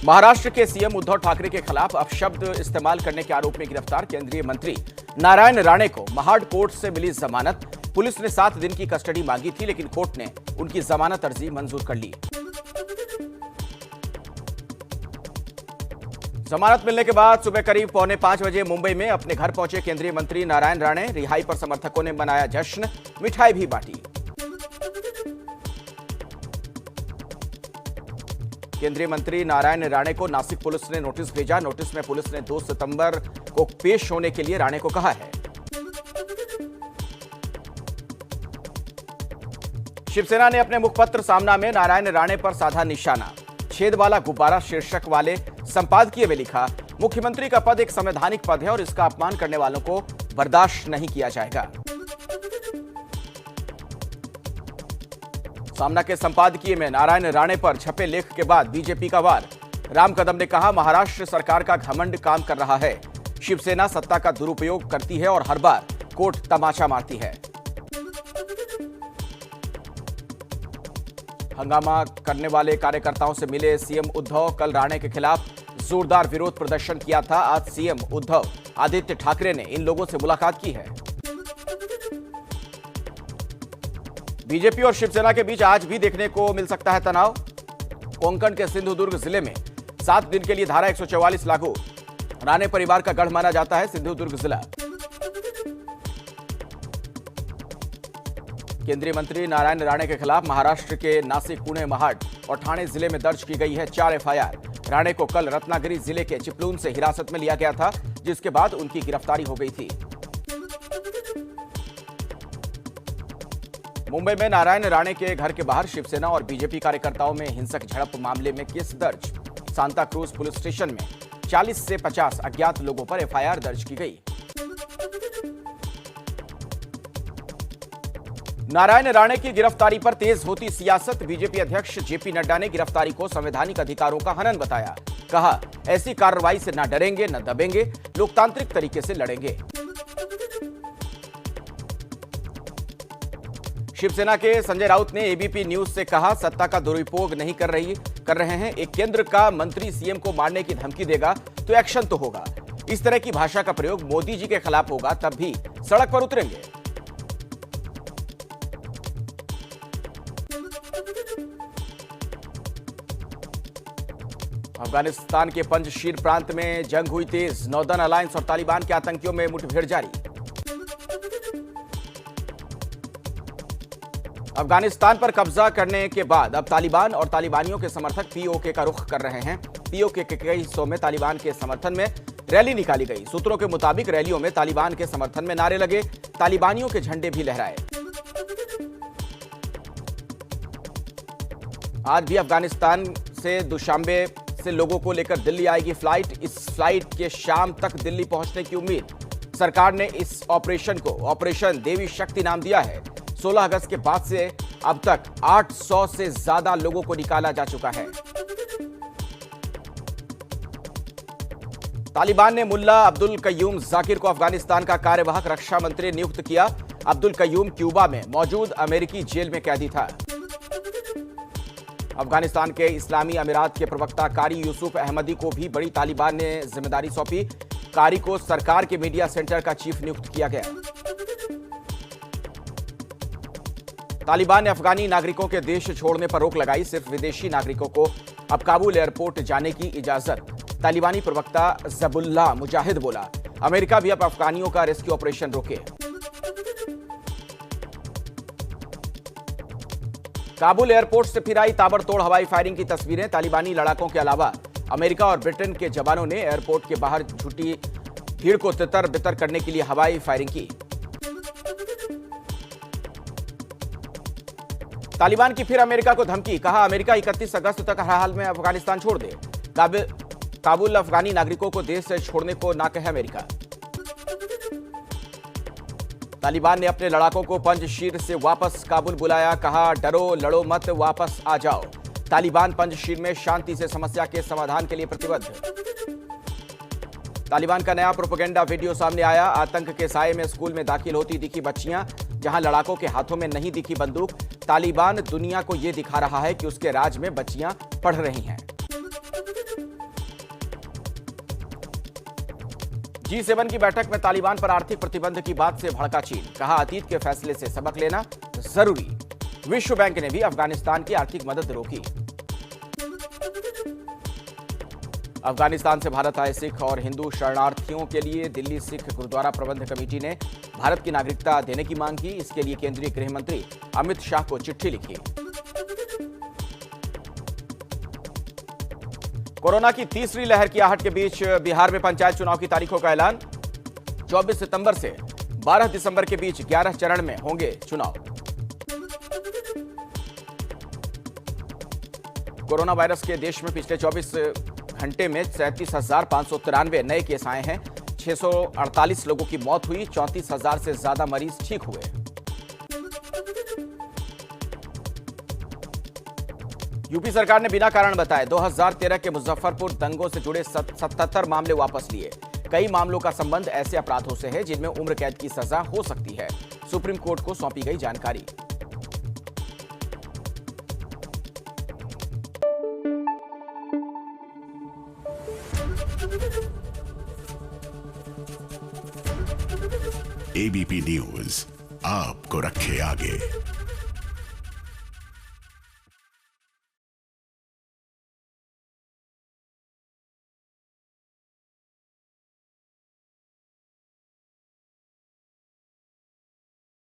महाराष्ट्र के सीएम उद्धव ठाकरे के खिलाफ अपशब्द इस्तेमाल करने के आरोप में गिरफ्तार केंद्रीय मंत्री नारायण राणे को महाड कोर्ट से मिली जमानत। पुलिस ने 7 दिन की कस्टडी मांगी थी, लेकिन कोर्ट ने उनकी जमानत अर्जी मंजूर कर ली। जमानत मिलने के बाद सुबह करीब 4:45 बजे मुंबई में अपने घर पहुंचे केंद्रीय मंत्री नारायण राणे। रिहाई पर समर्थकों ने मनाया जश्न, मिठाई भी बांटी। केंद्रीय मंत्री नारायण राणे को नासिक पुलिस ने नोटिस भेजा। नोटिस में पुलिस ने 2 सितंबर को पेश होने के लिए राणे को कहा है। शिवसेना ने अपने मुखपत्र सामना में नारायण राणे पर साधा निशाना। छेद वाला गुब्बारा शीर्षक वाले संपादकीय में लिखा, मुख्यमंत्री का पद एक संवैधानिक पद है और इसका अपमान करने वालों को बर्दाश्त नहीं किया जाएगा। सामना के संपादकीय में नारायण राणे पर छपे लेख के बाद बीजेपी का वार। राम कदम ने कहा, महाराष्ट्र सरकार का घमंड काम कर रहा है। शिवसेना सत्ता का दुरुपयोग करती है और हर बार कोर्ट तमाचा मारती है। हंगामा करने वाले कार्यकर्ताओं से मिले सीएम उद्धव। कल राणे के खिलाफ जोरदार विरोध प्रदर्शन किया था। आज सीएम उद्धव आदित्य ठाकरे ने इन लोगों से मुलाकात की है। बीजेपी और शिवसेना के बीच आज भी देखने को मिल सकता है तनाव। कोंकण के सिंधुदुर्ग जिले में 7 दिन के लिए धारा 144 लागू। राणे परिवार का गढ़ माना जाता है सिंधुदुर्ग जिला। केंद्रीय मंत्री नारायण राणे के खिलाफ महाराष्ट्र के नासिक, पुणे, महाड और ठाणे जिले में दर्ज की गई है 4 एफआईआर। राणे को कल रत्नागिरी जिले के चिपलून से हिरासत में लिया गया था, जिसके बाद उनकी गिरफ्तारी हो गई थी। मुंबई में नारायण राणे के घर के बाहर शिवसेना और बीजेपी कार्यकर्ताओं में हिंसक झड़प मामले में केस दर्ज। सांता क्रूज पुलिस स्टेशन में 40 से 50 अज्ञात लोगों पर एफआईआर दर्ज की गई। नारायण राणे की गिरफ्तारी पर तेज होती सियासत। बीजेपी अध्यक्ष जेपी नड्डा ने गिरफ्तारी को संवैधानिक अधिकारों का हनन बताया। कहा, ऐसी कार्रवाई से न डरेंगे न दबेंगे, लोकतांत्रिक तरीके से लड़ेंगे। शिवसेना के संजय राउत ने एबीपी न्यूज से कहा, सत्ता का दुरुपयोग नहीं कर रहे हैं। एक केंद्र का मंत्री सीएम को मारने की धमकी देगा तो एक्शन तो होगा। इस तरह की भाषा का प्रयोग मोदी जी के खिलाफ होगा तब भी सड़क पर उतरेंगे। अफगानिस्तान के पंजशीर प्रांत में जंग हुई तेज। नॉर्दर्न अलायंस और तालिबान के आतंकियों में मुठभेड़ जारी। अफगानिस्तान पर कब्जा करने के बाद अब तालिबान और तालिबानियों के समर्थक पीओके का रुख कर रहे हैं। पीओके के कई हिस्सों में तालिबान के समर्थन में रैली निकाली गई। सूत्रों के मुताबिक रैलियों में तालिबान के समर्थन में नारे लगे, तालिबानियों के झंडे भी लहराए। आज भी अफगानिस्तान से दुशांबे से लोगों को लेकर दिल्ली आएगी फ्लाइट। इस फ्लाइट के शाम तक दिल्ली पहुंचने की उम्मीद। सरकार ने इस ऑपरेशन को ऑपरेशन देवी शक्ति नाम दिया है। 16 अगस्त के बाद से अब तक 800 से ज्यादा लोगों को निकाला जा चुका है। तालिबान ने मुल्ला अब्दुल कय्यूम जाकिर को अफगानिस्तान का कार्यवाहक रक्षा मंत्री नियुक्त किया। अब्दुल कय्यूम क्यूबा में मौजूद अमेरिकी जेल में कैदी था। अफगानिस्तान के इस्लामी अमीरात के प्रवक्ता कारी यूसुफ अहमदी को भी बड़ी तालिबान ने जिम्मेदारी सौंपी। कारी को सरकार के मीडिया सेंटर का चीफ नियुक्त किया गया। तालिबान ने अफगानी नागरिकों के देश छोड़ने पर रोक लगाई। सिर्फ विदेशी नागरिकों को अब काबुल एयरपोर्ट जाने की इजाजत। तालिबानी प्रवक्ता जबुल्ला मुजाहिद बोला, अमेरिका भी अब अफगानियों का रेस्क्यू ऑपरेशन रोके। काबुल एयरपोर्ट से फिर आई ताबड़तोड़ हवाई फायरिंग की तस्वीरें। तालिबानी लड़ाकों के अलावा अमेरिका और ब्रिटेन के जवानों ने एयरपोर्ट के बाहर जुटी भीड़ को तितर बितर करने के लिए हवाई फायरिंग की। तालिबान की फिर अमेरिका को धमकी। कहा, अमेरिका 31 अगस्त तक हर हाल में अफगानिस्तान छोड़ दे। काबुल अफगानी नागरिकों को देश से छोड़ने को ना कहे अमेरिका। तालिबान ने अपने लड़ाकों को पंजशीर से वापस काबुल बुलाया। कहा, डरो लड़ो मत, वापस आ जाओ। तालिबान पंजशीर में शांति से समस्या के समाधान के लिए प्रतिबद्ध। तालिबान का नया प्रोपेगेंडा वीडियो सामने आया। आतंक के साए में स्कूल में दाखिल होती दिखी बच्चियां। जहां लड़ाकों के हाथों में नहीं दिखी बंदूक, तालिबान दुनिया को यह दिखा रहा है कि उसके राज में बच्चियां पढ़ रही हैं। G7 की बैठक में तालिबान पर आर्थिक प्रतिबंध की बात से भड़का चीन। कहा, अतीत के फैसले से सबक लेना जरूरी। विश्व बैंक ने भी अफगानिस्तान की आर्थिक मदद रोकी। अफगानिस्तान से भारत आए सिख और हिंदू शरणार्थियों के लिए दिल्ली सिख गुरुद्वारा प्रबंध कमेटी ने भारत की नागरिकता देने की मांग की। इसके लिए केंद्रीय गृह मंत्री अमित शाह को चिट्ठी लिखी। कोरोना की तीसरी लहर की आहट के बीच बिहार में पंचायत चुनाव की तारीखों का ऐलान। 24 सितंबर से 12 दिसंबर के बीच 11 चरण में होंगे चुनाव। कोरोना वायरस के देश में पिछले 24 घंटे में 37,593 नए केस आए हैं। 648 लोगों की मौत हुई। 34,000 से ज्यादा मरीज ठीक हुए। यूपी सरकार ने बिना कारण बताए 2013 के मुजफ्फरपुर दंगों से जुड़े 77 मामले वापस लिए। कई मामलों का संबंध ऐसे अपराधों से है जिनमें उम्र कैद की सजा हो सकती है। सुप्रीम कोर्ट को सौंपी गई जानकारी। एबीपी न्यूज आपको रखे आगे।